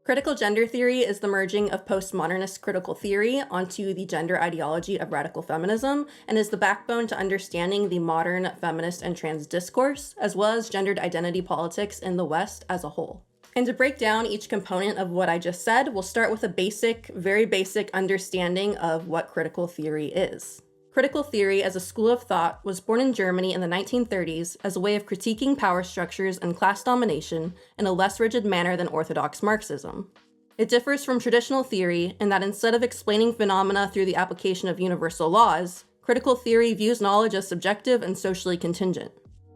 Critical gender theory is the merging of postmodernist critical theory onto the gender ideology of radical feminism, and is the backbone to understanding the modern feminist and trans discourse, as well as gendered identity politics in the West as a whole. And to break down each component of what I just said, we'll start with a very basic understanding of what critical theory is. Critical theory as a school of thought was born in Germany in the 1930s as a way of critiquing power structures and class domination in a less rigid manner than orthodox Marxism. It differs from traditional theory in that instead of explaining phenomena through the application of universal laws, critical theory views knowledge as subjective and socially contingent.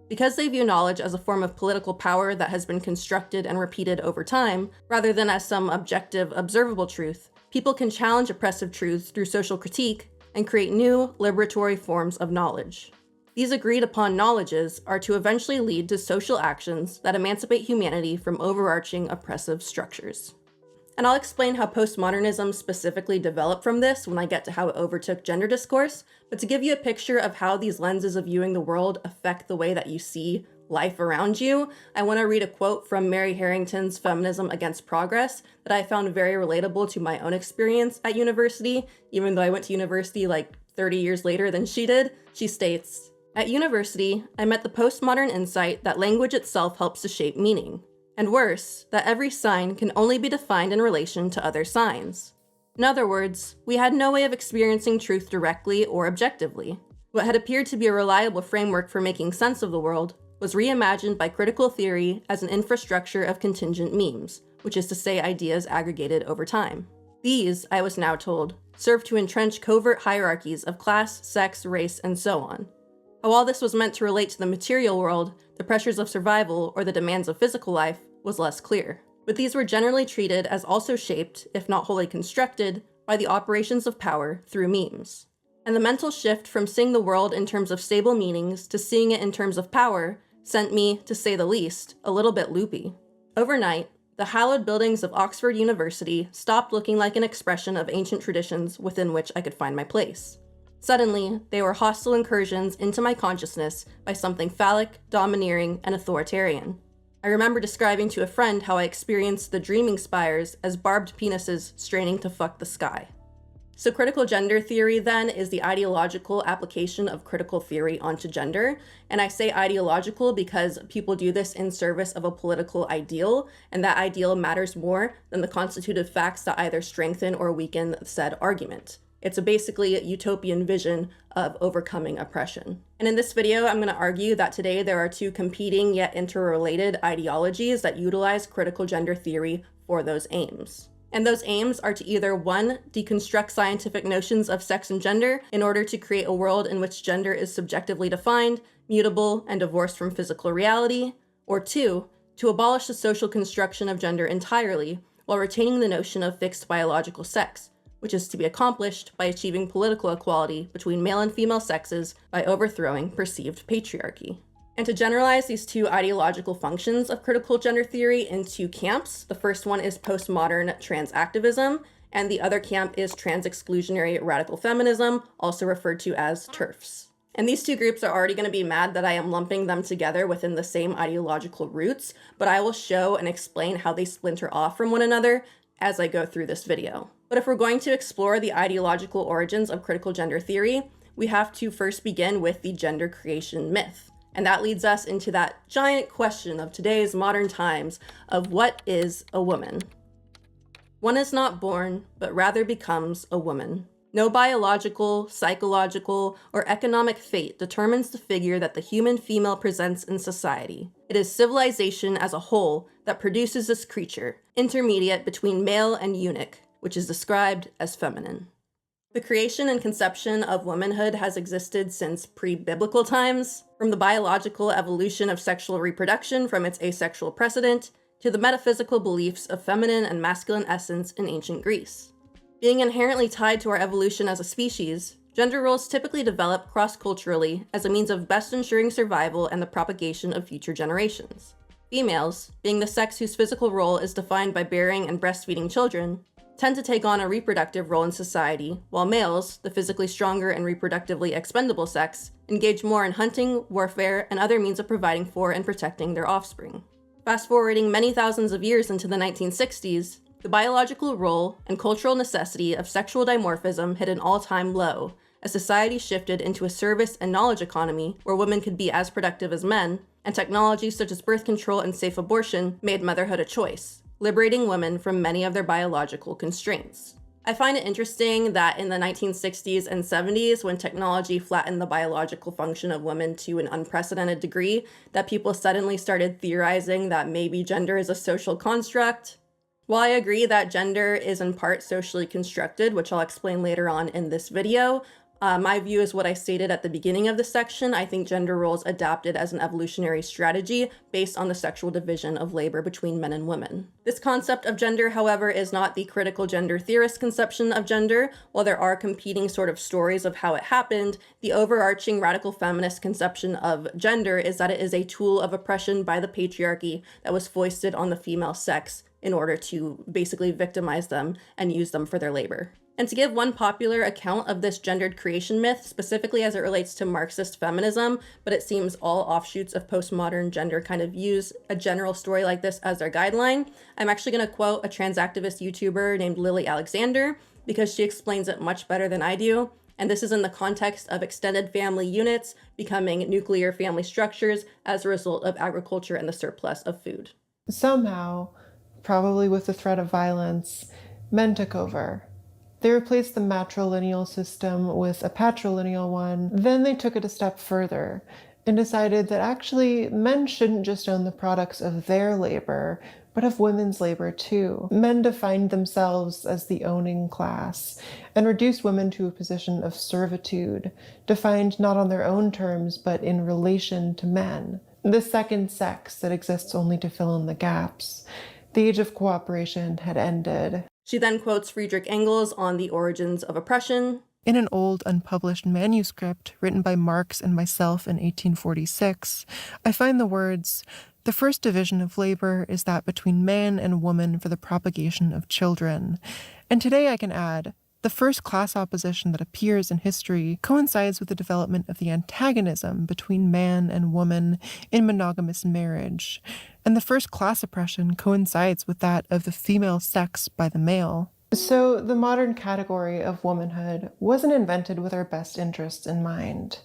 Because they view knowledge as a form of political power that has been constructed and repeated over time, rather than as some objective, observable truth, people can challenge oppressive truths through social critique and create new, liberatory forms of knowledge. These agreed-upon knowledges are to eventually lead to social actions that emancipate humanity from overarching oppressive structures. And I'll explain how postmodernism specifically developed from this when I get to how it overtook gender discourse, but to give you a picture of how these lenses of viewing the world affect the way that you see life around you, I want to read a quote from Mary Harrington's Feminism Against Progress that I found very relatable to my own experience at university, even though I went to university like 30 years later than she did. She states, "At university, I met the postmodern insight that language itself helps to shape meaning. And worse, that every sign can only be defined in relation to other signs. In other words, we had no way of experiencing truth directly or objectively. What had appeared to be a reliable framework for making sense of the world was reimagined by critical theory as an infrastructure of contingent memes, which is to say ideas aggregated over time. These, I was now told, serve to entrench covert hierarchies of class, sex, race, and so on. How all this was meant to relate to the material world, the pressures of survival, or the demands of physical life was less clear. But these were generally treated as also shaped, if not wholly constructed, by the operations of power through memes. And the mental shift from seeing the world in terms of stable meanings to seeing it in terms of power sent me, to say the least, a little bit loopy. Overnight, the hallowed buildings of Oxford University stopped looking like an expression of ancient traditions within which I could find my place. Suddenly, they were hostile incursions into my consciousness by something phallic, domineering, and authoritarian. I remember describing to a friend how I experienced the dreaming spires as barbed penises straining to fuck the sky. So critical gender theory, then, is the ideological application of critical theory onto gender. And I say ideological because people do this in service of a political ideal, and that ideal matters more than the constitutive facts that either strengthen or weaken said argument. It's a basically utopian vision of overcoming oppression. And in this video, I'm going to argue that today there are two competing yet interrelated ideologies that utilize critical gender theory for those aims. And those aims are to either 1, deconstruct scientific notions of sex and gender in order to create a world in which gender is subjectively defined, mutable, and divorced from physical reality, or 2, to abolish the social construction of gender entirely while retaining the notion of fixed biological sex, which is to be accomplished by achieving political equality between male and female sexes by overthrowing perceived patriarchy. And to generalize these two ideological functions of critical gender theory into camps, the first one is postmodern transactivism, and the other camp is trans-exclusionary radical feminism, also referred to as TERFs. And these two groups are already going to be mad that I am lumping them together within the same ideological roots, but I will show and explain how they splinter off from one another as I go through this video. But if we're going to explore the ideological origins of critical gender theory, we have to first begin with the gender creation myth. And that leads us into that giant question of today's modern times of what is a woman? One is not born, but rather becomes a woman. No biological, psychological, or economic fate determines the figure that the human female presents in society. It is civilization as a whole that produces this creature, intermediate between male and eunuch, which is described as feminine. The creation and conception of womanhood has existed since pre-biblical times, from the biological evolution of sexual reproduction from its asexual precedent, to the metaphysical beliefs of feminine and masculine essence in ancient Greece. Being inherently tied to our evolution as a species, gender roles typically develop cross-culturally as a means of best ensuring survival and the propagation of future generations. Females, being the sex whose physical role is defined by bearing and breastfeeding children, tend to take on a reproductive role in society, while males, the physically stronger and reproductively expendable sex, engage more in hunting, warfare, and other means of providing for and protecting their offspring. Fast forwarding many thousands of years into the 1960s, The biological role and cultural necessity of sexual dimorphism hit an all-time low, as society shifted into a service and knowledge economy where women could be as productive as men, and technologies such as birth control and safe abortion made motherhood a choice, liberating women from many of their biological constraints. I find it interesting that in the 1960s and 70s, when technology flattened the biological function of women to an unprecedented degree, that people suddenly started theorizing that maybe gender is a social construct. While I agree that gender is in part socially constructed, which I'll explain later on in this video, my view is what I stated at the beginning of this section. I think gender roles adapted as an evolutionary strategy based on the sexual division of labor between men and women. This concept of gender, however, is not the critical gender theorist conception of gender. While there are competing sort of stories of how it happened, the overarching radical feminist conception of gender is that it is a tool of oppression by the patriarchy that was foisted on the female sex in order to basically victimize them and use them for their labor. And to give one popular account of this gendered creation myth, specifically as it relates to Marxist feminism, but it seems all offshoots of postmodern gender kind of use a general story like this as their guideline, I'm actually going to quote a trans activist YouTuber named Lily Alexander, because she explains it much better than I do. And this is in the context of extended family units becoming nuclear family structures as a result of agriculture and the surplus of food. Somehow, probably with the threat of violence, men took over. They replaced the matrilineal system with a patrilineal one. Then they took it a step further and decided that actually men shouldn't just own the products of their labor, but of women's labor too. Men defined themselves as the owning class and reduced women to a position of servitude, defined not on their own terms, but in relation to men. The second sex that exists only to fill in the gaps. The age of cooperation had ended. She then quotes Friedrich Engels on the origins of oppression. In an old unpublished manuscript written by Marx and myself in 1846, I find the words, "The first division of labor is that between man and woman for the propagation of children." And today I can add, the first class opposition that appears in history coincides with the development of the antagonism between man and woman in monogamous marriage, and the first class oppression coincides with that of the female sex by the male. So the modern category of womanhood wasn't invented with our best interests in mind.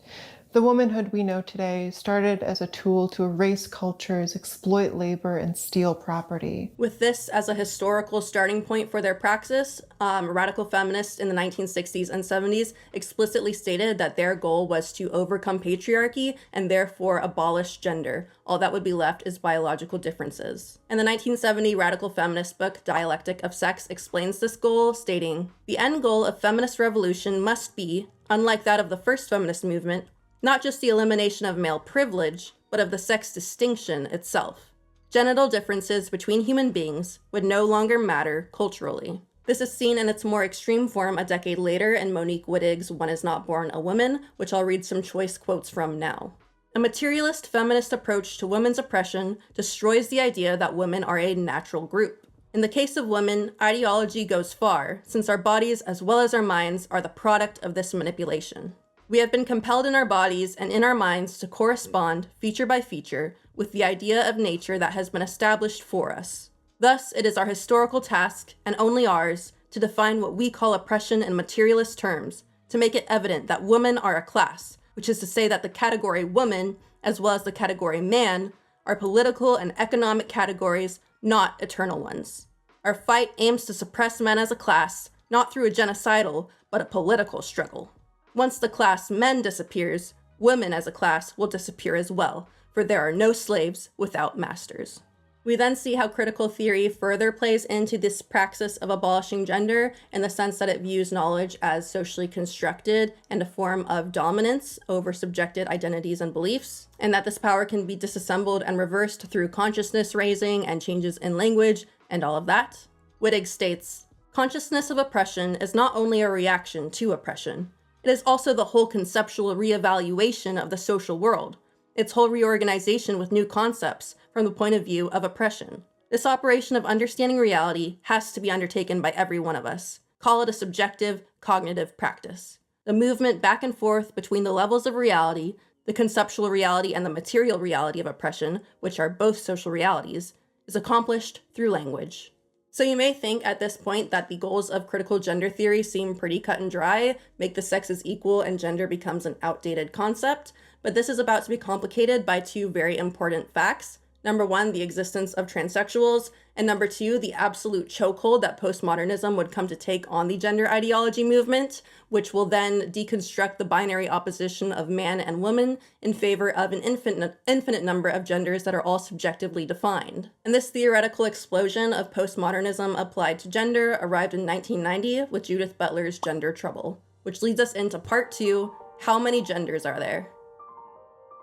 The womanhood we know today started as a tool to erase cultures, exploit labor, and steal property. With this as a historical starting point for their praxis, radical feminists in the 1960s and 70s explicitly stated that their goal was to overcome patriarchy and therefore abolish gender. All that would be left is biological differences. And the 1970 radical feminist book, Dialectic of Sex, explains this goal, stating, "The end goal of feminist revolution must be, unlike that of the first feminist movement, not just the elimination of male privilege, but of the sex distinction itself. Genital differences between human beings would no longer matter culturally." This is seen in its more extreme form a decade later in Monique Wittig's One Is Not Born a Woman, which I'll read some choice quotes from now. "A materialist feminist approach to women's oppression destroys the idea that women are a natural group. In the case of women, ideology goes far, since our bodies as well as our minds are the product of this manipulation. We have been compelled in our bodies and in our minds to correspond, feature by feature, with the idea of nature that has been established for us. Thus, it is our historical task, and only ours, to define what we call oppression in materialist terms, to make it evident that women are a class, which is to say that the category woman, as well as the category man, are political and economic categories, not eternal ones. Our fight aims to suppress men as a class, not through a genocidal, but a political struggle. Once the class men disappears, women as a class will disappear as well, for there are no slaves without masters." We then see how critical theory further plays into this praxis of abolishing gender in the sense that it views knowledge as socially constructed and a form of dominance over subjected identities and beliefs, and that this power can be disassembled and reversed through consciousness raising and changes in language and all of that. Wittig states, "Consciousness of oppression is not only a reaction to oppression. It is also the whole conceptual reevaluation of the social world, its whole reorganization with new concepts from the point of view of oppression. This operation of understanding reality has to be undertaken by every one of us. Call it a subjective, cognitive practice. The movement back and forth between the levels of reality, the conceptual reality and the material reality of oppression, which are both social realities, is accomplished through language." So you may think at this point that the goals of critical gender theory seem pretty cut and dry, make the sexes equal and gender becomes an outdated concept, but this is about to be complicated by two very important facts. Number one, the existence of transsexuals, and number two, the absolute chokehold that postmodernism would come to take on the gender ideology movement, which will then deconstruct the binary opposition of man and woman in favor of an infinite number of genders that are all subjectively defined. And this theoretical explosion of postmodernism applied to gender arrived in 1990 with Judith Butler's Gender Trouble, which leads us into part two, how many genders are there?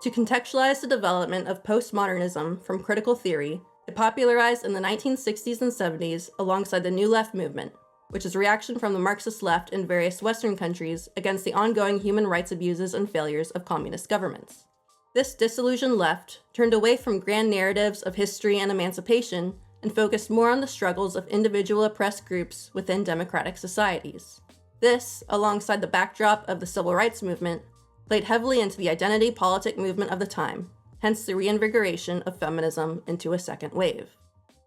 To contextualize the development of postmodernism from critical theory, it popularized in the 1960s and 70s alongside the New Left movement, which is a reaction from the Marxist left in various Western countries against the ongoing human rights abuses and failures of communist governments. This disillusioned left turned away from grand narratives of history and emancipation and focused more on the struggles of individual oppressed groups within democratic societies. This, alongside the backdrop of the civil rights movement, played heavily into the identity politic movement of the time, hence the reinvigoration of feminism into a second wave.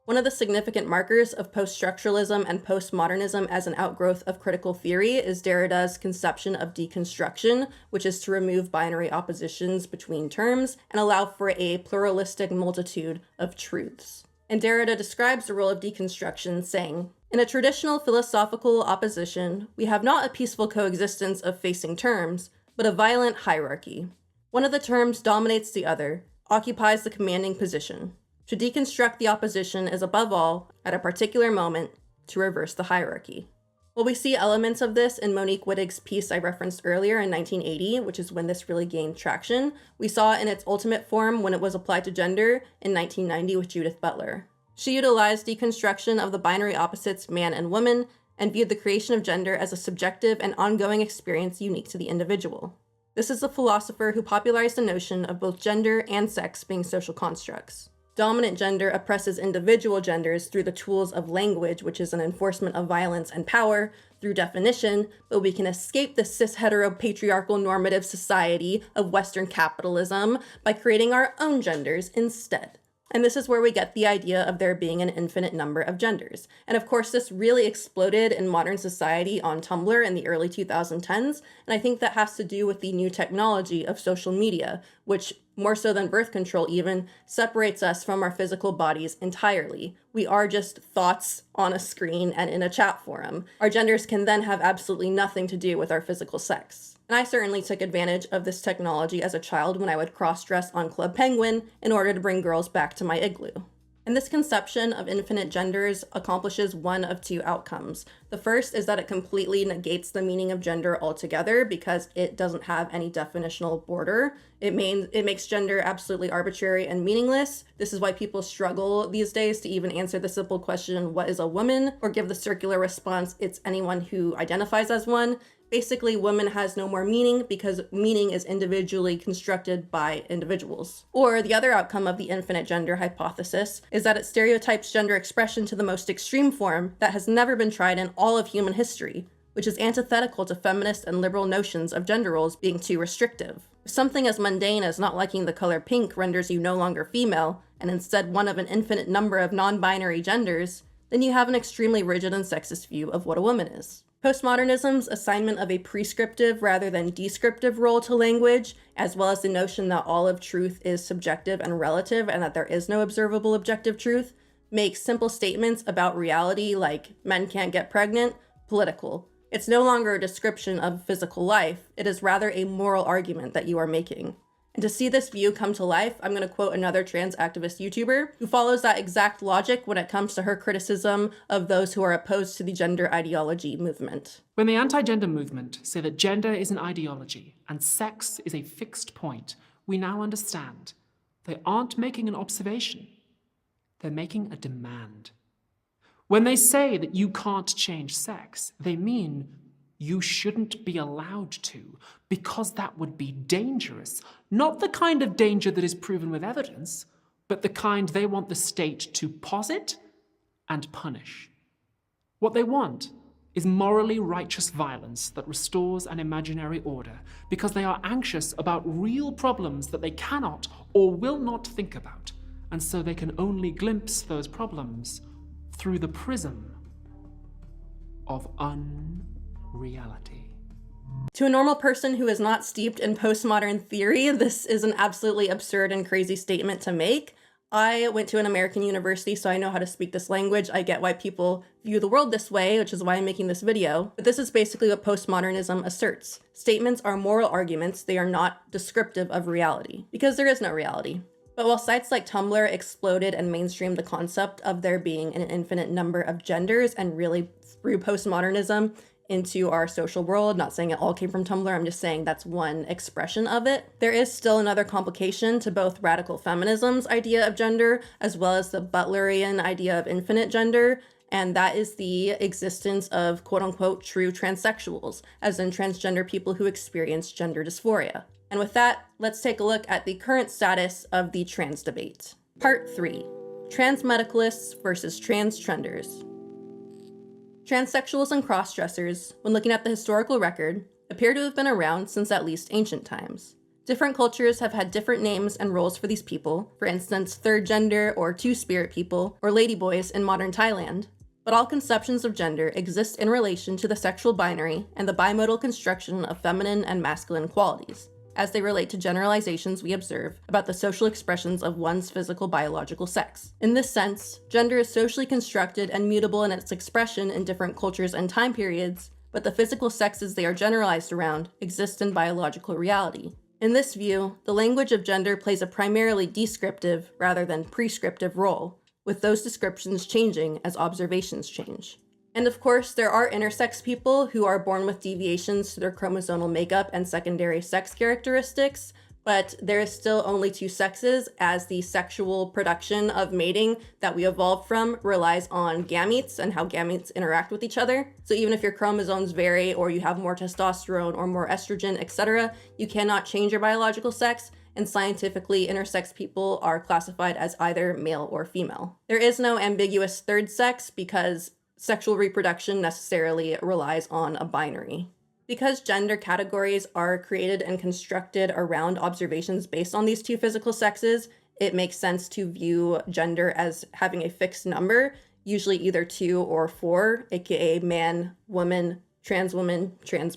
One of the significant markers of post-structuralism and postmodernism as an outgrowth of critical theory is Derrida's conception of deconstruction, which is to remove binary oppositions between terms and allow for a pluralistic multitude of truths. And Derrida describes the role of deconstruction, saying, "In a traditional philosophical opposition, we have not a peaceful coexistence of facing terms, but a violent hierarchy. One of the terms dominates the other, occupies the commanding position. To deconstruct the opposition is above all, at a particular moment, to reverse the hierarchy." Well, we see elements of this in Monique Wittig's piece I referenced earlier in 1980, which is when this really gained traction. We saw it in its ultimate form when it was applied to gender in 1990 with Judith Butler. She utilized deconstruction of the binary opposites man and woman and viewed the creation of gender as a subjective and ongoing experience unique to the individual. This is the philosopher who popularized the notion of both gender and sex being social constructs. Dominant gender oppresses individual genders through the tools of language, which is an enforcement of violence and power, through definition, but we can escape the cis-heteropatriarchal normative society of Western capitalism by creating our own genders instead. And this is where we get the idea of there being an infinite number of genders. And of course, this really exploded in modern society on Tumblr in the early 2010s. And I think that has to do with the new technology of social media, which, more so than birth control even, separates us from our physical bodies entirely. We are just thoughts on a screen and in a chat forum. Our genders can then have absolutely nothing to do with our physical sex. And I certainly took advantage of this technology as a child when I would cross-dress on Club Penguin in order to bring girls back to my igloo. And this conception of infinite genders accomplishes one of two outcomes. The first is that it completely negates the meaning of gender altogether because it doesn't have any definitional border. It makes gender absolutely arbitrary and meaningless. This is why people struggle these days to even answer the simple question, what is a woman? Or give the circular response, it's anyone who identifies as one. Basically, woman has no more meaning because meaning is individually constructed by individuals. Or the other outcome of the infinite gender hypothesis is that it stereotypes gender expression to the most extreme form that has never been tried in all of human history, which is antithetical to feminist and liberal notions of gender roles being too restrictive. If something as mundane as not liking the color pink renders you no longer female, and instead one of an infinite number of non-binary genders, then you have an extremely rigid and sexist view of what a woman is. Postmodernism's assignment of a prescriptive rather than descriptive role to language, as well as the notion that all of truth is subjective and relative and that there is no observable objective truth, makes simple statements about reality like men can't get pregnant political. It's no longer a description of physical life, it is rather a moral argument that you are making. And to see this view come to life, I'm going to quote another trans activist YouTuber who follows that exact logic when it comes to her criticism of those who are opposed to the gender ideology movement. When the anti-gender movement say that gender is an ideology and sex is a fixed point, we now understand they aren't making an observation, they're making a demand. When they say that you can't change sex, they mean you shouldn't be allowed to, because that would be dangerous. Not the kind of danger that is proven with evidence, but the kind they want the state to posit and punish. What they want is morally righteous violence that restores an imaginary order, because they are anxious about real problems that they cannot or will not think about, and so they can only glimpse those problems through the prism of unreality. To a normal person who is not steeped in postmodern theory, this is an absolutely absurd and crazy statement to make. I went to an American university, so I know how to speak this language. I get why people view the world this way, which is why I'm making this video. But this is basically what postmodernism asserts. Statements are moral arguments. They are not descriptive of reality, because there is no reality. But while sites like Tumblr exploded and mainstreamed the concept of there being an infinite number of genders and really threw postmodernism into our social world, not saying it all came from Tumblr, I'm just saying that's one expression of it, there is still another complication to both radical feminism's idea of gender as well as the Butlerian idea of infinite gender, and that is the existence of quote-unquote true transsexuals, as in transgender people who experience gender dysphoria. And with that, let's take a look at the current status of the trans debate. Part 3. Transmedicalists versus Transtrenders. Transsexuals and cross-dressers, when looking at the historical record, appear to have been around since at least ancient times. Different cultures have had different names and roles for these people, for instance, third gender or two-spirit people, or ladyboys in modern Thailand. But all conceptions of gender exist in relation to the sexual binary and the bimodal construction of feminine and masculine qualities, as they relate to generalizations we observe about the social expressions of one's physical biological sex. In this sense, gender is socially constructed and mutable in its expression in different cultures and time periods, but the physical sexes they are generalized around exist in biological reality. In this view, the language of gender plays a primarily descriptive rather than prescriptive role, with those descriptions changing as observations change. And of course, there are intersex people who are born with deviations to their chromosomal makeup and secondary sex characteristics, but there is still only two sexes, as the sexual production of mating that we evolved from relies on gametes and how gametes interact with each other. So even if your chromosomes vary or you have more testosterone or more estrogen, etc., you cannot change your biological sex, and scientifically, intersex people are classified as either male or female. There is no ambiguous third sex because sexual reproduction necessarily relies on a binary. Because gender categories are created and constructed around observations based on these two physical sexes, it makes sense to view gender as having a fixed number, usually either 2 or 4, aka man, woman, trans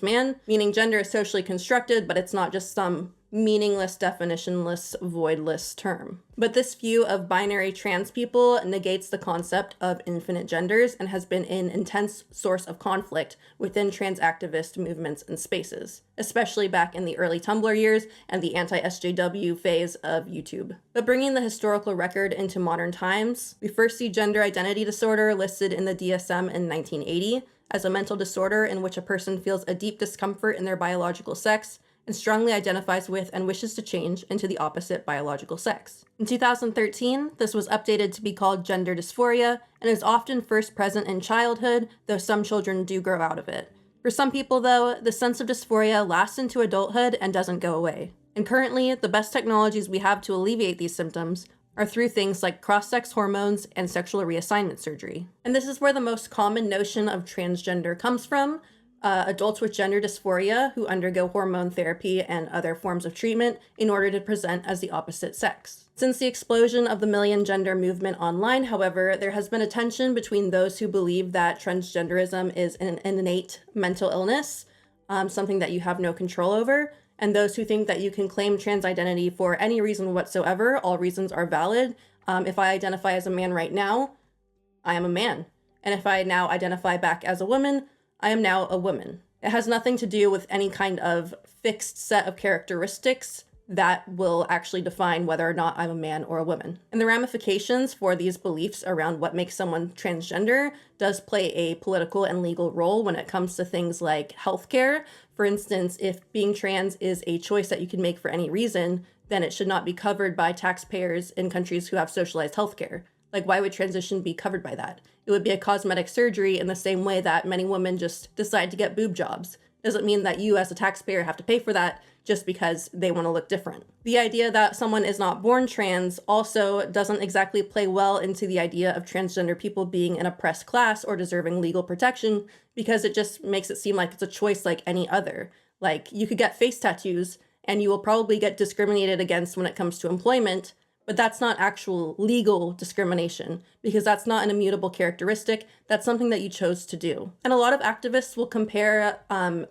man, meaning gender is socially constructed, but it's not just some meaningless, definitionless, voidless term. But this view of binary trans people negates the concept of infinite genders and has been an intense source of conflict within trans activist movements and spaces, especially back in the early Tumblr years and the anti-SJW phase of YouTube. But bringing the historical record into modern times, we first see gender identity disorder listed in the DSM in 1980 as a mental disorder in which a person feels a deep discomfort in their biological sex and strongly identifies with and wishes to change into the opposite biological sex. In 2013, this was updated to be called gender dysphoria and is often first present in childhood, though some children do grow out of it. For some people, though, the sense of dysphoria lasts into adulthood and doesn't go away. And currently, the best technologies we have to alleviate these symptoms are through things like cross-sex hormones and sexual reassignment surgery. And this is where the most common notion of transgender comes from. Adults with gender dysphoria who undergo hormone therapy and other forms of treatment in order to present as the opposite sex. Since the explosion of the million gender movement online, however, there has been a tension between those who believe that transgenderism is an innate mental illness, something that you have no control over, and those who think that you can claim trans identity for any reason whatsoever. All reasons are valid. If I identify as a man right now, I am a man. And if I now identify back as a woman, I am now a woman. It has nothing to do with any kind of fixed set of characteristics that will actually define whether or not I'm a man or a woman. And the ramifications for these beliefs around what makes someone transgender does play a political and legal role when it comes to things like healthcare. For instance, if being trans is a choice that you can make for any reason, then it should not be covered by taxpayers in countries who have socialized healthcare. Like, why would transition be covered by that? It would be a cosmetic surgery in the same way that many women just decide to get boob jobs. Doesn't mean that you as a taxpayer have to pay for that just because they want to look different. The idea that someone is not born trans also doesn't exactly play well into the idea of transgender people being an oppressed class or deserving legal protection, because it just makes it seem like it's a choice like any other. Like, you could get face tattoos and you will probably get discriminated against when it comes to employment, But that's not actual legal discrimination, because that's not an immutable characteristic. That's something that you chose to do. And a lot of activists will compare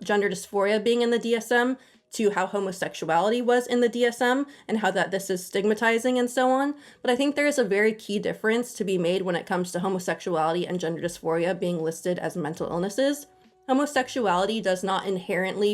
gender dysphoria being in the DSM to how homosexuality was in the DSM and how this is stigmatizing and so on. But I think there is a very key difference to be made when it comes to homosexuality and gender dysphoria being listed as mental illnesses. Homosexuality does not inherently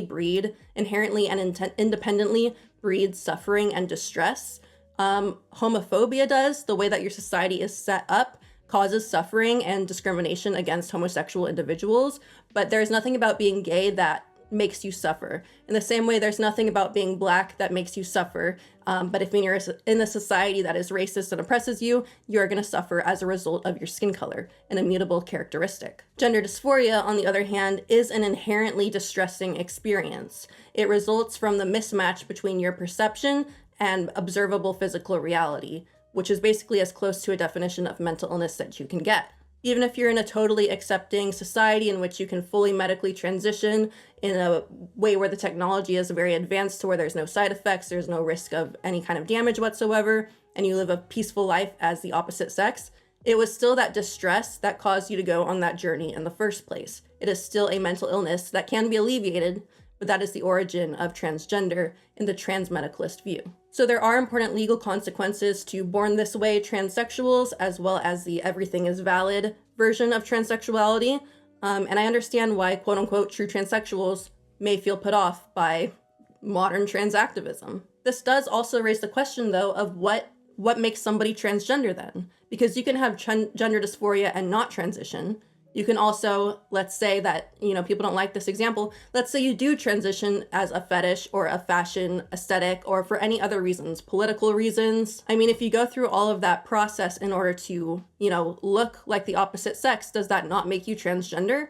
and independently breed suffering and distress. Homophobia does. The way that your society is set up causes suffering and discrimination against homosexual individuals, but there's nothing about being gay that makes you suffer. In the same way, there's nothing about being Black that makes you suffer. But if you're in a society that is racist and oppresses you, you're going to suffer as a result of your skin color, an immutable characteristic. Gender dysphoria, on the other hand, is an inherently distressing experience. It results from the mismatch between your perception and observable physical reality, which is basically as close to a definition of mental illness that you can get. Even if you're in a totally accepting society in which you can fully medically transition in a way where the technology is very advanced to where there's no side effects, there's no risk of any kind of damage whatsoever, and you live a peaceful life as the opposite sex, it was still that distress that caused you to go on that journey in the first place. It is still a mental illness that can be alleviated, but that is the origin of transgender in the transmedicalist view. So there are important legal consequences to born this way transsexuals, as well as the everything is valid version of transsexuality. And I understand why quote unquote true transsexuals may feel put off by modern trans activism. This does also raise the question though of what makes somebody transgender then? Because you can have gender dysphoria and not transition. You can also, let's say that, people don't like this example. Let's say you do transition as a fetish or a fashion aesthetic or for any other reasons, political reasons. I mean, if you go through all of that process in order to, look like the opposite sex, does that not make you transgender?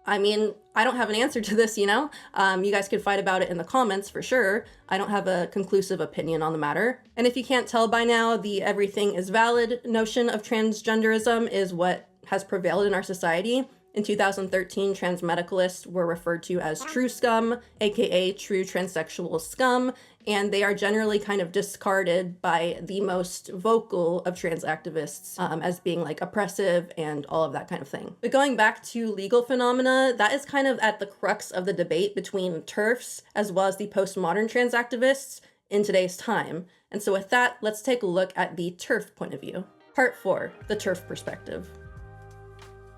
I mean, I don't have an answer to this, You guys could fight about it in the comments for sure. I don't have a conclusive opinion on the matter. And if you can't tell by now, the everything is valid notion of transgenderism is what has prevailed in our society. In 2013, transmedicalists were referred to as truscum, aka true transsexual scum, and they are generally kind of discarded by the most vocal of trans activists as being like oppressive and all of that kind of thing. But going back to legal phenomena, that is kind of at the crux of the debate between TERFs as well as the postmodern trans activists in today's time. And so with that, let's take a look at the TERF point of view. Part 4, the TERF perspective.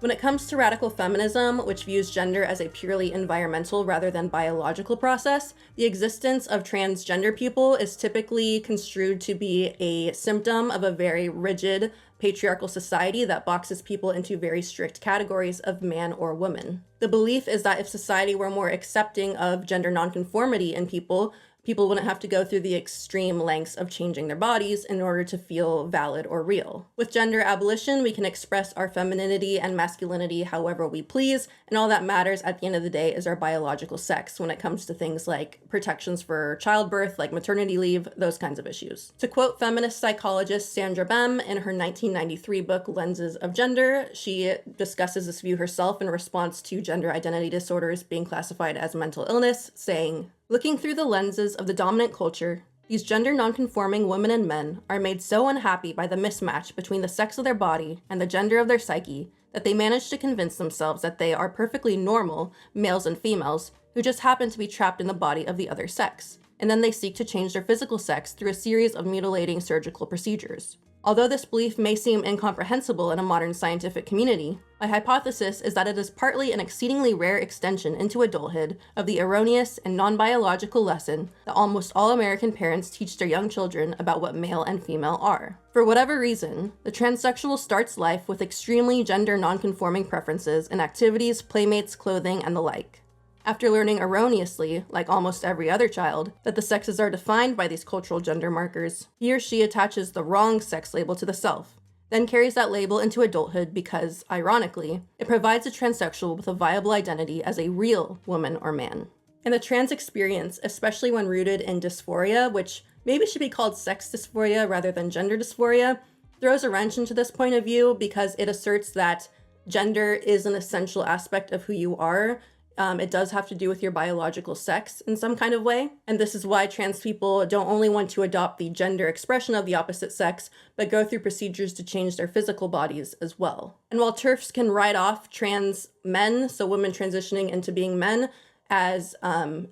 When it comes to radical feminism, which views gender as a purely environmental rather than biological process, the existence of transgender people is typically construed to be a symptom of a very rigid patriarchal society that boxes people into very strict categories of man or woman. The belief is that if society were more accepting of gender nonconformity in people wouldn't have to go through the extreme lengths of changing their bodies in order to feel valid or real. With gender abolition, we can express our femininity and masculinity however we please, and all that matters at the end of the day is our biological sex when it comes to things like protections for childbirth, like maternity leave, those kinds of issues. To quote feminist psychologist Sandra Bem in her 1993 book, Lenses of Gender, she discusses this view herself in response to gender identity disorders being classified as mental illness, saying, "Looking through the lenses of the dominant culture, these gender nonconforming women and men are made so unhappy by the mismatch between the sex of their body and the gender of their psyche that they manage to convince themselves that they are perfectly normal males and females who just happen to be trapped in the body of the other sex. And then they seek to change their physical sex through a series of mutilating surgical procedures. Although this belief may seem incomprehensible in a modern scientific community, my hypothesis is that it is partly an exceedingly rare extension into adulthood of the erroneous and non-biological lesson that almost all American parents teach their young children about what male and female are. For whatever reason, the transsexual starts life with extremely gender non-conforming preferences in activities, playmates, clothing, and the like. After learning erroneously, like almost every other child, that the sexes are defined by these cultural gender markers, he or she attaches the wrong sex label to the self, then carries that label into adulthood because, ironically, it provides a transsexual with a viable identity as a real woman or man. And the trans experience, especially when rooted in dysphoria, which maybe should be called sex dysphoria rather than gender dysphoria, throws a wrench into this point of view because it asserts that gender is an essential aspect of who you are. It does have to do with your biological sex in some kind of way. And this is why trans people don't only want to adopt the gender expression of the opposite sex, but go through procedures to change their physical bodies as well. And while TERFs can write off trans men, so women transitioning into being men, as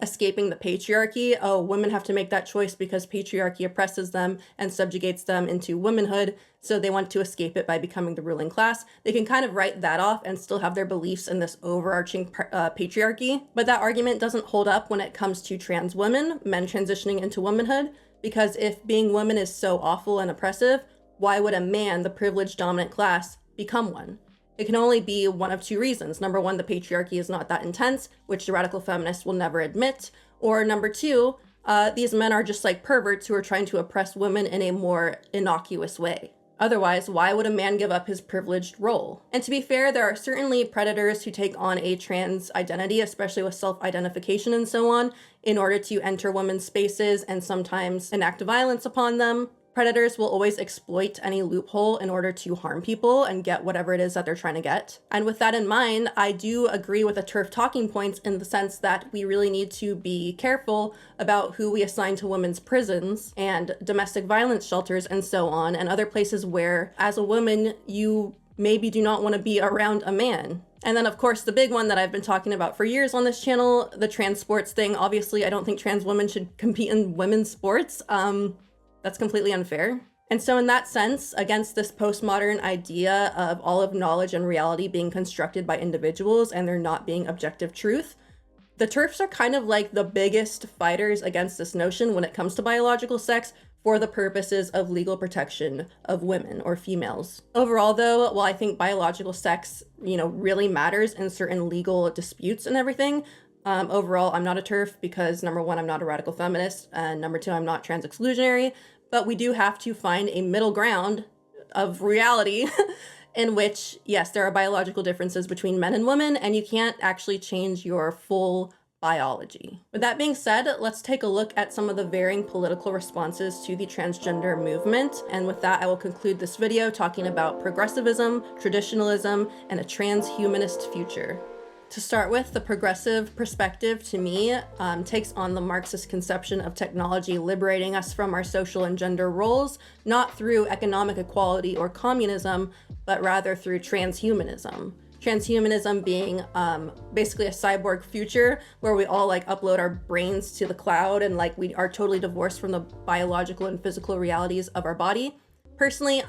escaping the patriarchy, oh, women have to make that choice because patriarchy oppresses them and subjugates them into womanhood, so they want to escape it by becoming the ruling class. They can kind of write that off and still have their beliefs in this overarching patriarchy. But that argument doesn't hold up when it comes to trans women, men transitioning into womanhood, because if being women is so awful and oppressive, why would a man, the privileged dominant class, become one? It can only be one of two reasons. Number one, the patriarchy is not that intense, which the radical feminists will never admit. Or number two, these men are just like perverts who are trying to oppress women in a more innocuous way. Otherwise, why would a man give up his privileged role? And to be fair, there are certainly predators who take on a trans identity, especially with self-identification and so on, in order to enter women's spaces and sometimes enact violence upon them. Predators will always exploit any loophole in order to harm people and get whatever it is that they're trying to get. And with that in mind, I do agree with the TERF talking points in the sense that we really need to be careful about who we assign to women's prisons and domestic violence shelters and so on, and other places where, as a woman, you maybe do not want to be around a man. And then, of course, the big one that I've been talking about for years on this channel, the trans sports thing. Obviously, I don't think trans women should compete in women's sports. That's completely unfair. And so in that sense, against this postmodern idea of all of knowledge and reality being constructed by individuals and there not being objective truth, the TERFs are kind of like the biggest fighters against this notion when it comes to biological sex for the purposes of legal protection of women or females. Overall though, while I think biological sex, really matters in certain legal disputes and everything, overall, I'm not a TERF because number one, I'm not a radical feminist, and number two, I'm not trans exclusionary. But we do have to find a middle ground of reality in which, yes, there are biological differences between men and women, and you can't actually change your full biology. With that being said, let's take a look at some of the varying political responses to the transgender movement. And with that, I will conclude this video talking about progressivism, traditionalism, and a transhumanist future. To start with, the progressive perspective, to me, takes on the Marxist conception of technology liberating us from our social and gender roles, not through economic equality or communism, but rather through transhumanism. Transhumanism being basically a cyborg future where we all upload our brains to the cloud and we are totally divorced from the biological and physical realities of our body. Personally,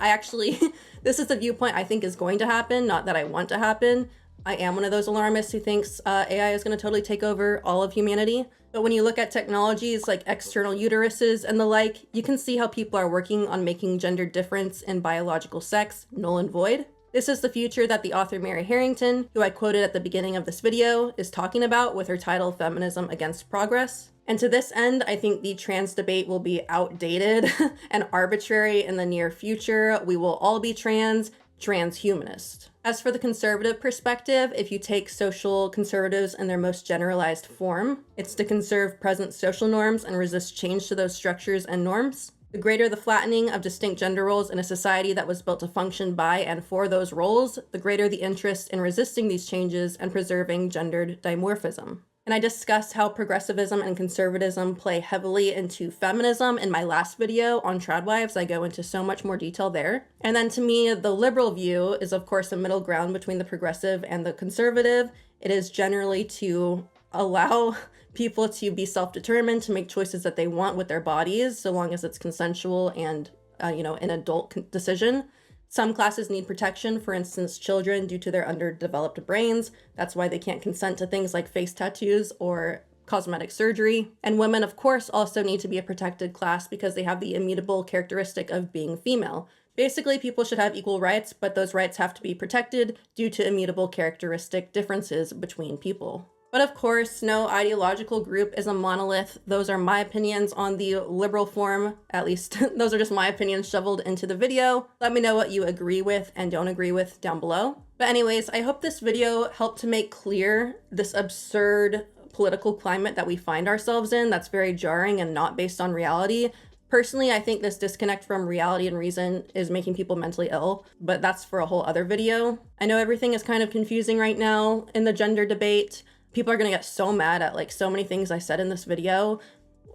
this is the viewpoint I think is going to happen, not that I want to happen. I am one of those alarmists who thinks AI is going to totally take over all of humanity. But when you look at technologies like external uteruses and the like, you can see how people are working on making gender difference in biological sex null and void. This is the future that the author Mary Harrington, who I quoted at the beginning of this video, is talking about with her title Feminism Against Progress. And to this end, I think the trans debate will be outdated and arbitrary in the near future. We will all be transhumanist. As for the conservative perspective, if you take social conservatives in their most generalized form, it's to conserve present social norms and resist change to those structures and norms. The greater the flattening of distinct gender roles in a society that was built to function by and for those roles, the greater the interest in resisting these changes and preserving gendered dimorphism. And I discussed how progressivism and conservatism play heavily into feminism in my last video on tradwives. I go into so much more detail there. And then to me, the liberal view is of course a middle ground between the progressive and the conservative. It is generally to allow people to be self-determined, to make choices that they want with their bodies, so long as it's consensual and, an adult decision. Some classes need protection, for instance, children, due to their underdeveloped brains. That's why they can't consent to things like face tattoos or cosmetic surgery. And women, of course, also need to be a protected class because they have the immutable characteristic of being female. Basically, people should have equal rights, but those rights have to be protected due to immutable characteristic differences between people. But of course, no ideological group is a monolith. Those are my opinions on the liberal form. At least those are just my opinions shoveled into the video. Let me know what you agree with and don't agree with down below. But anyways, I hope this video helped to make clear this absurd political climate that we find ourselves in that's very jarring and not based on reality. Personally, I think this disconnect from reality and reason is making people mentally ill, but that's for a whole other video. I know everything is kind of confusing right now in the gender debate, people are gonna get so mad at like so many things I said in this video.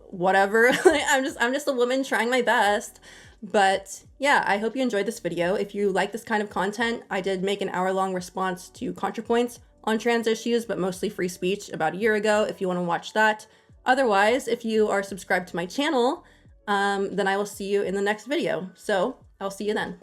Whatever. I'm just a woman trying my best. But yeah, I hope you enjoyed this video. If you like this kind of content, I did make an hour-long response to ContraPoints on trans issues, but mostly free speech about a year ago, if you want to watch that. Otherwise, if you are subscribed to my channel, then I will see you in the next video. So I'll see you then.